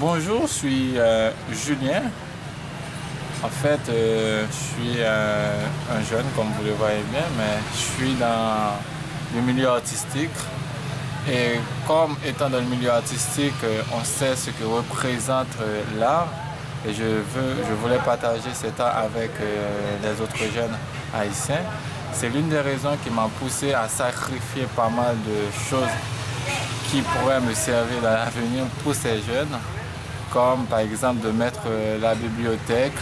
Bonjour, je suis Julien. En fait, je suis un jeune, comme vous le voyez bien, mais je suis dans le milieu artistique. Et comme étant dans le milieu artistique, on sait ce que représente l'art. Et je voulais partager cet art avec les autres jeunes haïtiens. C'est l'une des raisons qui m'a poussé à sacrifier pas mal de choses qui pourraient me servir dans l'avenir pour ces jeunes, comme par exemple de mettre la bibliothèque,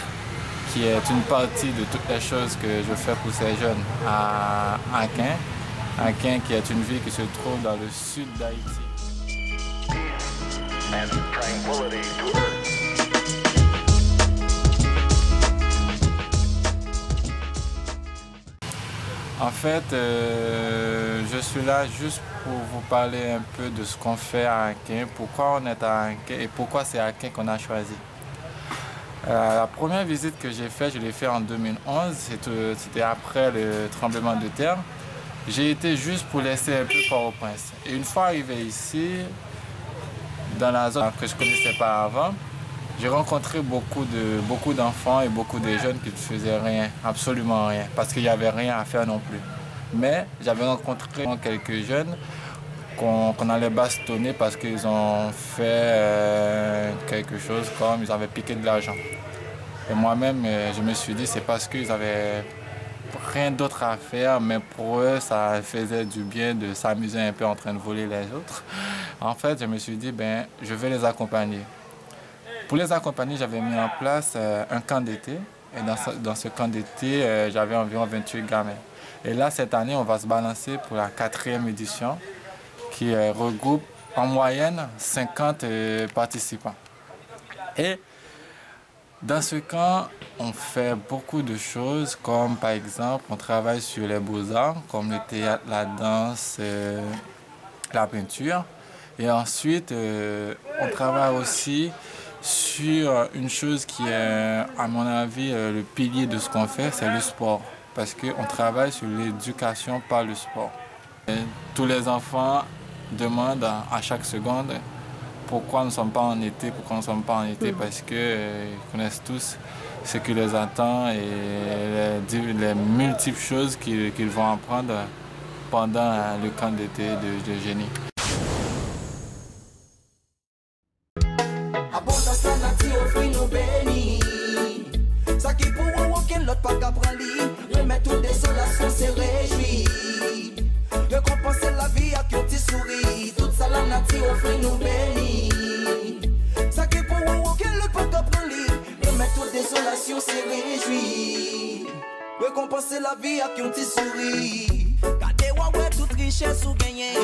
qui est une partie de toutes les choses que je fais pour ces jeunes à Akin. Akin qui est une ville qui se trouve dans le sud d'Haïti. En fait, je suis là juste pour vous parler un peu de ce qu'on fait à Akin, pourquoi on est à Akin et pourquoi c'est Akin qu'on a choisi. La première visite que j'ai faite, je l'ai faite en 2011, c'était après le tremblement de terre. J'ai été juste pour laisser un peu Port-au-Prince. Et une fois arrivé ici, dans la zone que je ne connaissais pas avant, j'ai rencontré beaucoup d'enfants et beaucoup de jeunes qui ne faisaient rien, absolument rien, parce qu'il n'y avait rien à faire non plus. Mais j'avais rencontré quelques jeunes qu'on allait bastonner parce qu'ils ont fait quelque chose comme ils avaient piqué de l'argent. Et moi-même, je me suis dit, c'est parce qu'ils avaient rien d'autre à faire, mais pour eux, ça faisait du bien de s'amuser un peu en train de voler les autres. En fait, je me suis dit, ben, je vais les accompagner. Pour les accompagner, j'avais mis en place un camp d'été. Et dans ce camp d'été, j'avais environ 28 gamins. Et là, cette année, on va se balancer pour la 4e édition qui regroupe en moyenne 50 participants. Et dans ce camp, on fait beaucoup de choses, comme par exemple, on travaille sur les beaux-arts, comme le théâtre, la danse, la peinture. Et ensuite, on travaille aussi sur une chose qui est, à mon avis, le pilier de ce qu'on fait, c'est le sport. Parce qu'on travaille sur l'éducation par le sport. Et tous les enfants demandent à chaque seconde pourquoi nous ne sommes pas en été, parce qu'ils connaissent tous ce qui les attend et les multiples choses qu'ils vont apprendre pendant le camp d'été de génie. Récompenser la vie à qui on t'y sourit. Toute ça la nature offre nous bénis. Ça qui pour vous auquel le pas qu'apprendre lui. Remettre toute désolation c'est réjoui. Récompenser la vie à qui on t'y sourit. Gardez ouais toute richesse ou gagner.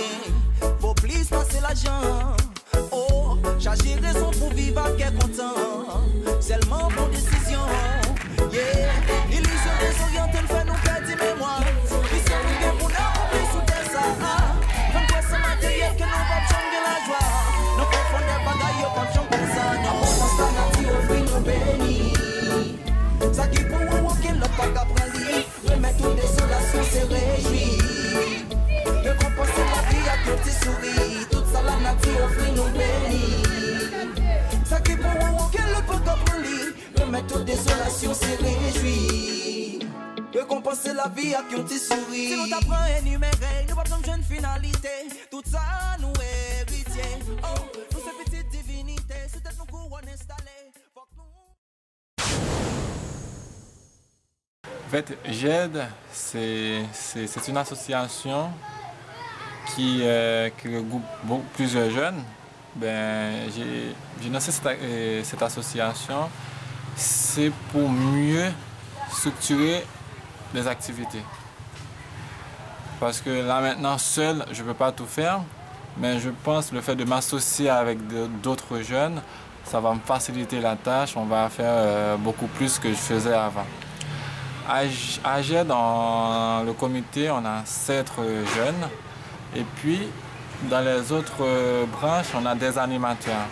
Faut plus passer l'argent. Oh, j'ai raison pour vivre à quel content. Seulement pour décision. Yeah, illusion désorientée le fait nous perdre mémoire. Ils sont arrivés pour nous accomplir sous des ça. Comme quoi ce matériel que nous pas changer la joie. Nous confondons des bagailles pas changer comme ça. Nous pensons à la offrir nous bénis. Ça qui pour vous aucun l'autre pas qu'à prendre. Remettre toute désolation c'est réjoui. Récompenser la vie à qui tu souris. Toute ça la nature offrir nous bénis. Ça qui pour vous aucun l'autre pas qu'à prendre. Remettre toute désolation c'est réjoui. Récompenser la vie à qui on t'y sourit. Si nous t'apprend à énumérer, nous pas besoin de jeune finalité. Tout ça nous héritier. Oh, nous ces petites divinités, c'est peut-être nos couronnes installées. En fait, GED, c'est une association qui regroupe plusieurs jeunes. Ben, j'ai lancé cette association, c'est pour mieux structurer les activités. Parce que là maintenant, seul, je ne peux pas tout faire, mais je pense que le fait de m'associer avec d'autres jeunes, ça va me faciliter la tâche, on va faire beaucoup plus que je faisais avant. À GED, dans le comité, on a 7 jeunes, et puis dans les autres branches, on a des animateurs.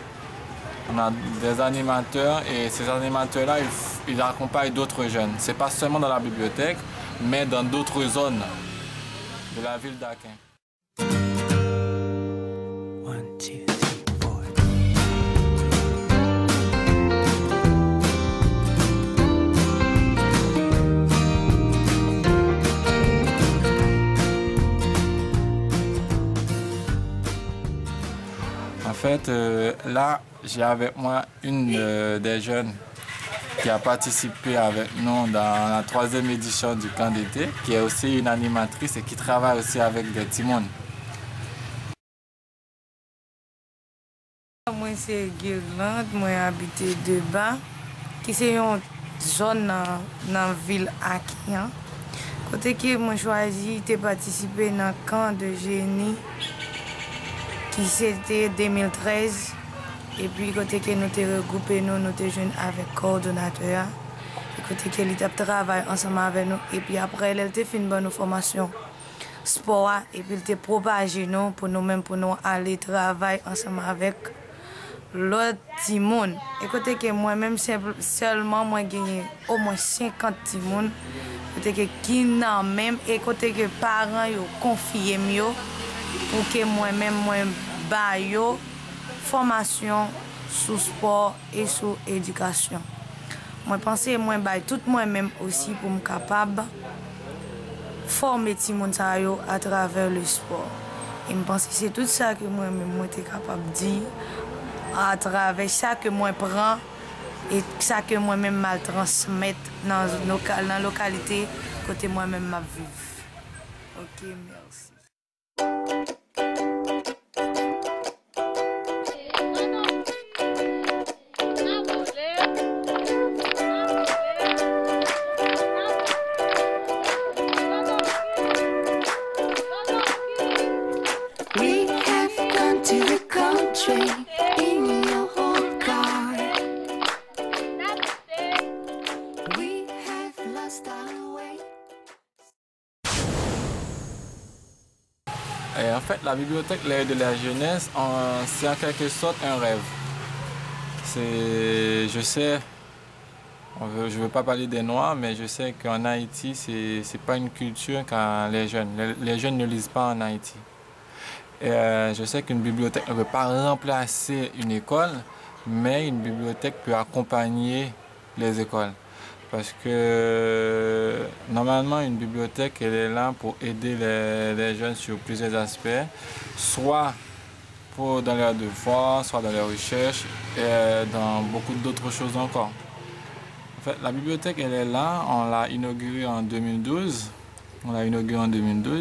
On a des animateurs et ces animateurs-là, ils accompagnent d'autres jeunes. Ce n'est pas seulement dans la bibliothèque, mais dans d'autres zones de la ville d'Akin. fait, là, j'ai avec moi une des jeunes qui a participé avec nous dans la 3e édition du camp d'été, qui est aussi une animatrice et qui travaille aussi avec des timons. Moi, c'est Guirlande, moi, j'habite Debat, qui c'est une zone dans la ville Akian. Côté que moi choisi de participer dans le camp de génie, qui c'était 2013. Et puis, côté que nous avons regroupé, nous avons jeunes avec le coordonnateur. Et côté que nous avons travaillé ensemble avec nous. Et puis après, elle a fait une bonne formation sport. Et puis, elle a propagé nous pour nous-mêmes, pour nous aller travailler ensemble avec l'autre timon. Et côté que moi-même, seulement, moi, j'ai gagné au moins 50 timons. Côté que qui n'a même, et côté que les parents ont confié mieux pour que moi-même, moi, baille formation sur sport et sur éducation. Moi pense moi bail tout moi-même aussi pour me capable former ti moun sa yo à travers le sport. Et je pense que c'est tout ça que moi-même moi était capable de dire à travers ça que moi prends et ça que moi-même mal transmettre dans la localité côté moi-même ma vivre. OK, merci. Et en fait, la bibliothèque L'Œil de la jeunesse, c'est en quelque sorte un rêve. Je sais, je ne veux pas parler des Noirs, mais je sais qu'en Haïti, ce n'est pas une culture quand les jeunes ne lisent pas en Haïti. Et je sais qu'une bibliothèque ne peut pas remplacer une école, mais une bibliothèque peut accompagner les écoles. Parce que normalement, une bibliothèque, elle est là pour aider les jeunes sur plusieurs aspects, soit dans leurs devoirs, soit dans leurs recherches, et dans beaucoup d'autres choses encore. En fait, la bibliothèque, elle est là, on l'a inaugurée en 2012.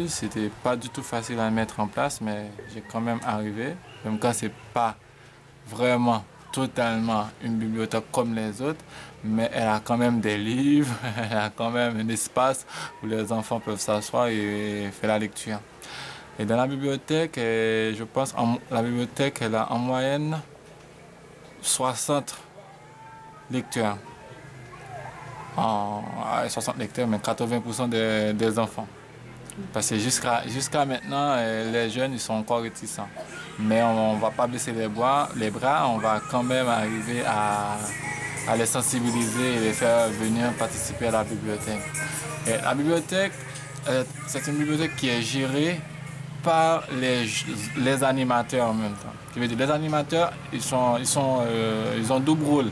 C'était pas du tout facile à mettre en place, mais j'ai quand même arrivé, même quand c'est pas vraiment totalement une bibliothèque comme les autres, mais elle a quand même des livres, elle a quand même un espace où les enfants peuvent s'asseoir et faire la lecture. Et dans la bibliothèque, je pense la bibliothèque elle a en moyenne 60 lecteurs. 60 lecteurs, mais 80% des enfants. Parce que jusqu'à maintenant, les jeunes ils sont encore réticents. Mais on ne va pas baisser les bras, on va quand même arriver à les sensibiliser et les faire venir participer à la bibliothèque. Et la bibliothèque, c'est une bibliothèque qui est gérée par les animateurs en même temps. Je veux dire, les animateurs, ils ont double rôle.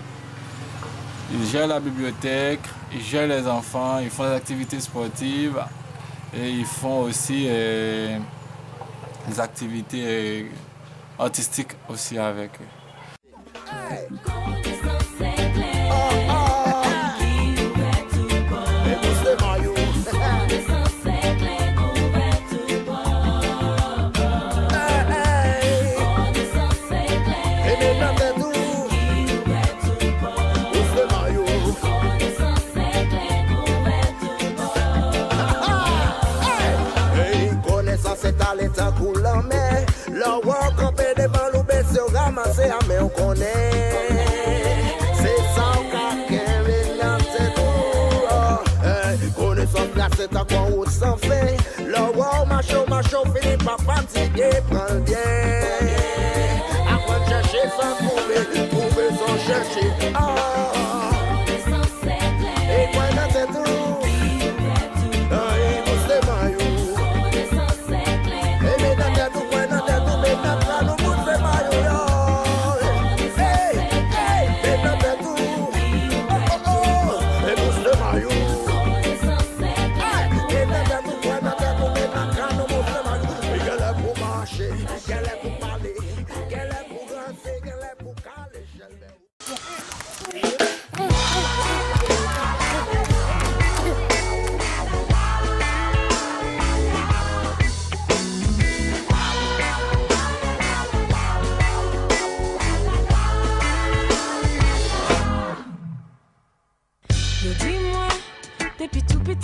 Ils gèrent la bibliothèque, ils gèrent les enfants, ils font des activités sportives et ils font aussi des activités artistiques aussi avec eux. Mais on connaît, c'est ça qu'on a c'est tout. Connaissance là, c'est à quoi on s'en fait. Le wow, macho, finit par fatiguer, prends le bien. Après chercher sans trouver sans chercher. Et quoi, là, c'est tout.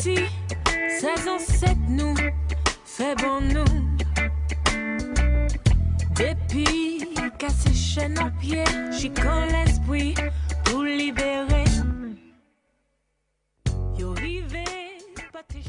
petit, 16 ans, 7 nous, fait bon nous. Depuis, casser chaîne en pied, j'y quand l'esprit pour libérer. Yo rivé, pas tes